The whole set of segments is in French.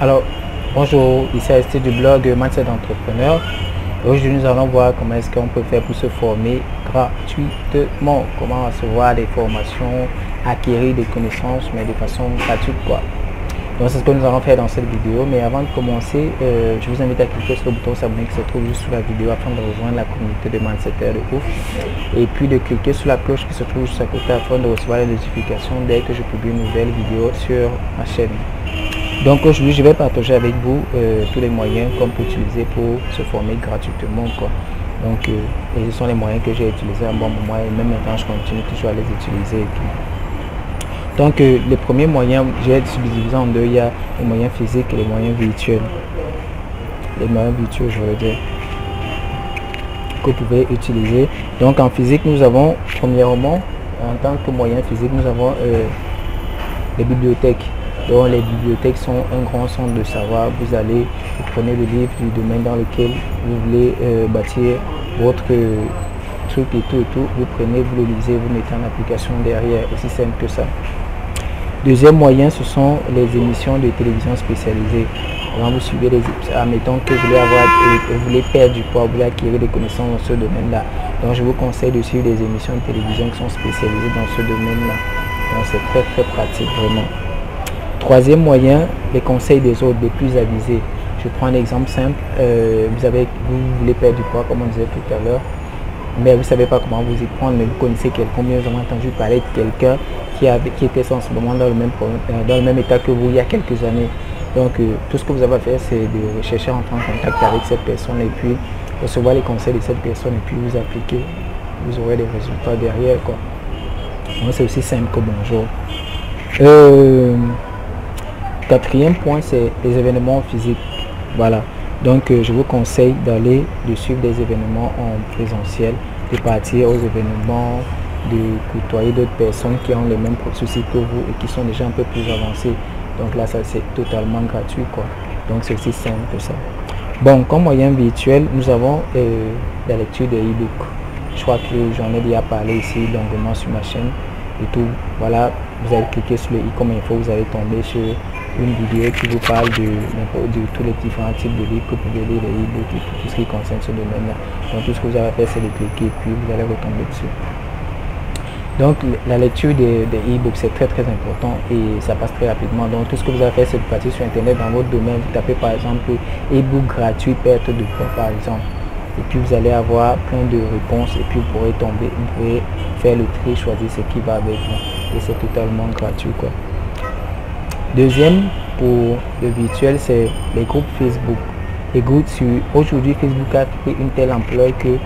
Alors, bonjour, ici Aristide du blog Mindset d'entrepreneur. Aujourd'hui, nous allons voir comment est-ce qu'on peut faire pour se former gratuitement, comment recevoir des formations, acquérir des connaissances, mais de façon gratuite, quoi. Donc, c'est ce que nous allons faire dans cette vidéo. Mais avant de commencer, je vous invite à cliquer sur le bouton s'abonner qui se trouve juste sous la vidéo afin de rejoindre la communauté de Mindsetteurs de ouf. Et puis de cliquer sur la cloche qui se trouve juste à côté afin de recevoir les notifications dès que je publie une nouvelle vidéo sur ma chaîne. Donc aujourd'hui, je vais partager avec vous tous les moyens qu'on peut utiliser pour se former gratuitement, quoi. Donc, et ce sont les moyens que j'ai utilisés à un bon moment et même maintenant, je continue toujours à les utiliser et tout. Donc, les premiers moyens, j'ai divisé en deux. Il y a les moyens physiques et les moyens virtuels. Les moyens virtuels, je veux dire, que vous pouvez utiliser. Donc, en physique, nous avons, premièrement, en tant que moyen physique, nous avons les bibliothèques. Donc les bibliothèques sont un grand centre de savoir. Vous allez, vous prenez le livre du domaine dans lequel vous voulez bâtir votre truc et tout, vous prenez, vous le lisez, vous mettez en application derrière, aussi simple que ça. Deuxième moyen, ce sont les émissions de télévision spécialisées. Quand vous suivez les émissions, admettons que vous voulez perdre du poids, vous voulez acquérir des connaissances dans ce domaine-là. Donc je vous conseille de suivre des émissions de télévision qui sont spécialisées dans ce domaine-là. Donc c'est très très pratique vraiment. Troisième moyen, les conseils des autres, des plus avisés. Je prends un exemple simple. Vous voulez perdre du poids, comme on disait tout à l'heure, mais vous ne savez pas comment vous y prendre, mais vous connaissez quelqu'un, vous avez entendu parler de quelqu'un qui était sensiblement dans le même état que vous il y a quelques années. Donc, tout ce que vous avez à faire, c'est de rechercher, entrer en contact avec cette personne et puis recevoir les conseils de cette personne et puis vous appliquer. Vous aurez des résultats derrière, quoi. Donc, c'est aussi simple que bonjour. Quatrième point, c'est les événements physiques. Voilà. Donc, je vous conseille d'aller de suivre des événements en présentiel, de partir aux événements, de côtoyer d'autres personnes qui ont les mêmes soucis que vous et qui sont déjà un peu plus avancés. Donc là, ça c'est totalement gratuit, quoi. Donc c'est aussi simple que ça. Bon, comme moyen virtuel, nous avons la lecture des e-books. Je crois que j'en ai déjà parlé ici longuement sur ma chaîne et tout. Voilà, vous allez cliquer sur le i comme info, vous allez tomber sur une vidéo qui vous parle de tous les différents types de livres que vous pouvez lire, les e-books et tout ce qui concerne ce domaine-là. Donc tout ce que vous avez à faire, c'est de cliquer puis vous allez retomber dessus. Donc la lecture des e-books, c'est très très important et ça passe très rapidement. Donc tout ce que vous avez à faire, c'est de partir sur internet dans votre domaine, vous tapez par exemple e-book gratuit perte de poids par exemple. Et puis vous allez avoir plein de réponses et puis vous pourrez vous pourrez faire le tri, choisir ce qui va avec vous. Et c'est totalement gratuit, quoi. Deuxième, pour le virtuel, c'est les groupes Facebook. Les groupes aujourd'hui, Facebook a pris une telle ampleur que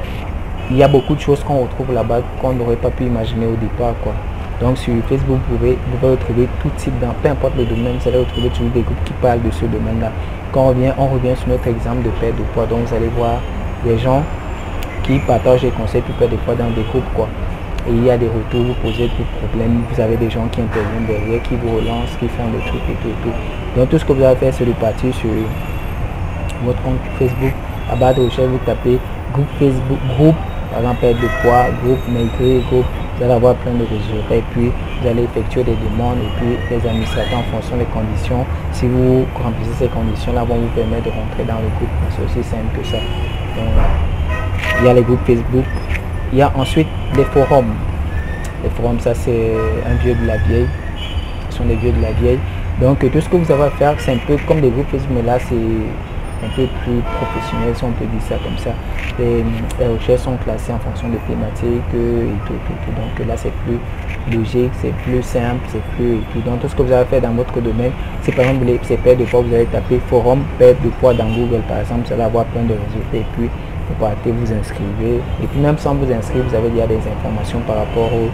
il y a beaucoup de choses qu'on retrouve là-bas qu'on n'aurait pas pu imaginer au départ, quoi. Donc sur Facebook, vous pouvez retrouver tout type, dans peu importe le domaine, vous allez retrouver toujours des groupes qui parlent de ce domaine-là. Quand on revient sur notre exemple de perte de poids, donc vous allez voir des gens qui partagent des conseils pour perdre de poids dans des groupes, quoi. Et il y a des retours, vous posez des problèmes, vous avez des gens qui interviennent derrière, qui vous relancent, qui font des trucs et tout. Donc tout ce que vous avez à faire, c'est de partir sur votre compte Facebook, à bas de recherche, vous tapez groupe Facebook, groupe, par exemple perte de poids, groupe maigrir, groupe, vous allez avoir plein de résultats et puis vous allez effectuer des demandes et puis les administrateurs en fonction des conditions, si vous remplissez ces conditions-là, vont vous permettre de rentrer dans le groupe. C'est aussi simple que ça. Donc, il y a les groupes Facebook. Il y a ensuite les forums. Les forums, ça c'est un vieux de la vieille. Ce sont des vieux de la vieille. Donc tout ce que vous avez à faire, c'est un peu comme des groupes Facebook, mais là c'est un peu plus professionnel, si on peut dire ça comme ça. Les recherches sont classées en fonction de thématiques et tout. Donc là c'est plus logique, c'est plus simple, c'est plus et tout. Donc tout ce que vous avez à faire dans votre domaine, c'est par exemple ces pertes de poids, vous allez taper forum perte de poids dans Google par exemple, vous allez avoir plein de résultats et puis vous partez, vous inscrivez et puis même sans vous inscrire, vous avez déjà des informations par rapport aux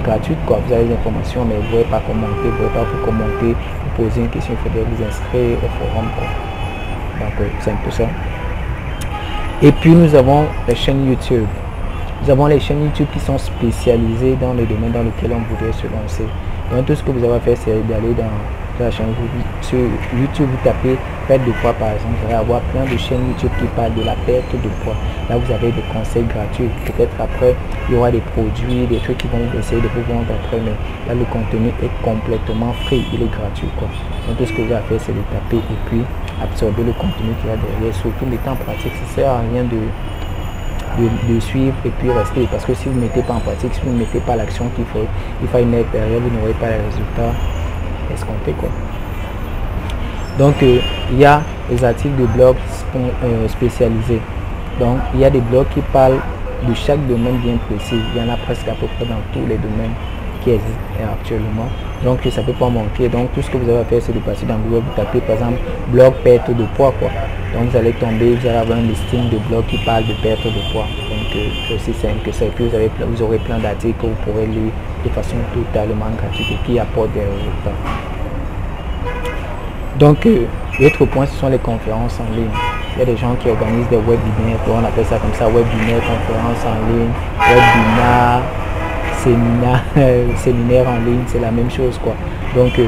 gratuites, quoi. Vous avez des informations mais vous ne pouvez pas commenter, vous ne pouvez pas vous commenter, vous poser une question, il faudrait vous inscrire au forum, quoi. Donc c'est un peu ça. Et puis nous avons les chaînes YouTube. Nous avons les chaînes YouTube qui sont spécialisées dans le domaine dans lequel on voudrait se lancer. Donc tout ce que vous avez à faire, c'est d'aller sur la chaîne sur YouTube, vous tapez perte de poids par exemple, vous allez avoir plein de chaînes YouTube qui parlent de la perte de poids. Là vous avez des conseils gratuits, peut-être après il y aura des produits, des trucs qui vont essayer de vous vendre après, mais là le contenu est complètement free, il est gratuit quoi. Donc tout ce que vous avez à faire c'est de taper et puis absorber le contenu qui va derrière, surtout mettez en pratique, ça sert à rien de suivre et puis rester, parce que si vous ne mettez pas en pratique, si vous ne mettez pas l'action qu'il faut mettre derrière, vous n'aurez pas les résultats escomptés quoi. Donc il y a les articles de blog spécialisés, donc il y a des blogs qui parlent de chaque domaine bien précis, il y en a presque à peu près dans tous les domaines qui existent actuellement, donc ça peut pas manquer. Donc tout ce que vous avez à faire c'est de passer dans Google, vous tapez par exemple blog perte de poids quoi. Donc vous allez tomber, vous allez avoir un listing de blogs qui parle de perte de poids. Donc c'est aussi simple que ça. Et puis vous aurez plein d'articles que vous pourrez lire de façon totalement gratuite et qui apportent des résultats. Donc l'autre point ce sont les conférences en ligne. Il y a des gens qui organisent des webinaires, on appelle ça comme ça, webinaire, conférences en ligne, webinar, séminaire en ligne, c'est la même chose quoi. Donc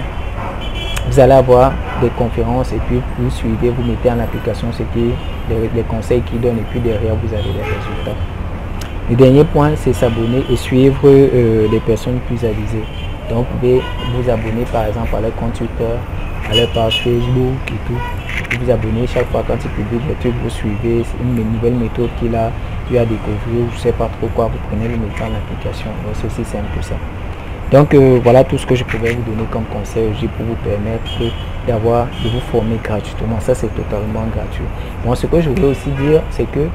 vous allez avoir des conférences et puis vous suivez, vous mettez en application ce qui les conseils qu'ils donnent et puis derrière vous avez les résultats. Le dernier point c'est s'abonner et suivre les personnes plus avisées. Donc vous pouvez vous abonner par exemple à leur compte Twitter, à leur page Facebook et tout. Vous abonnez chaque fois quand ils publient des trucs, vous suivez, c'est une nouvelle méthode qu'il a découvert, je sais pas trop quoi, vous prenez le mettez en application. Donc c'est aussi simple que ça. Donc voilà tout ce que je pouvais vous donner comme conseil aujourd'hui pour vous permettre de vous former gratuitement. Ça c'est totalement gratuit. Bon, ce que je voulais aussi dire c'est que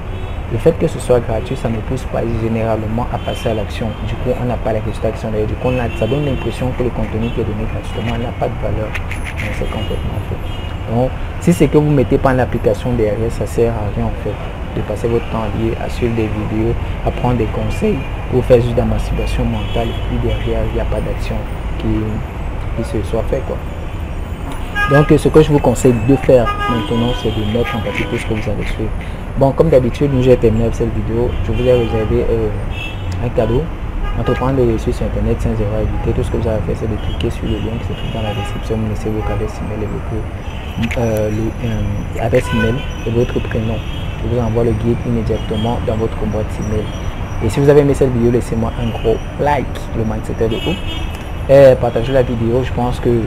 le fait que ce soit gratuit, ça ne pousse pas généralement à passer à l'action. Du coup on n'a pas les résultats qui sont derrière. Du coup ça donne l'impression que le contenu qui est donné gratuitement n'a pas de valeur. Donc c'est complètement faux. Donc si c'est que vous ne mettez pas en application derrière, ça sert à rien en fait de passer votre temps lié à suivre des vidéos, à prendre des conseils pour faire juste de la masturbation mentale et puis derrière il n'y a pas d'action qui se soit fait quoi. Donc ce que je vous conseille de faire maintenant c'est de mettre en pratique tout ce que vous allez suivre. Bon, comme d'habitude, nous j'ai terminé avec cette vidéo, je vous ai réservé un cadeau, entreprendre des reçus sur internet sans erreur éviter. Tout ce que vous avez à faire c'est de cliquer sur le lien qui se trouve dans la description, vous laissez votre adresse email et votre prénom. Je vous envoie le guide immédiatement dans votre boîte email. Et si vous avez aimé cette vidéo, laissez-moi un gros like, le mindset de ouf. Et partagez la vidéo, je pense que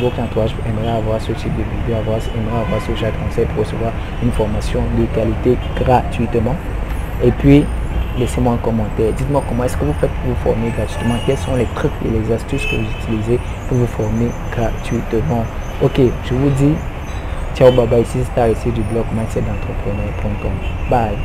votre entourage aimerait avoir ce type de vidéo, aimerait avoir ce genre de conseil pour recevoir une formation de qualité gratuitement. Et puis, laissez-moi un commentaire. Dites-moi comment est-ce que vous faites pour vous former gratuitement. Quels sont les trucs et les astuces que vous utilisez pour vous former gratuitement. Ok, je vous dis ciao, bye bye. Ici, c'est ici du blog mindsetdentrepreneur.com. Bye.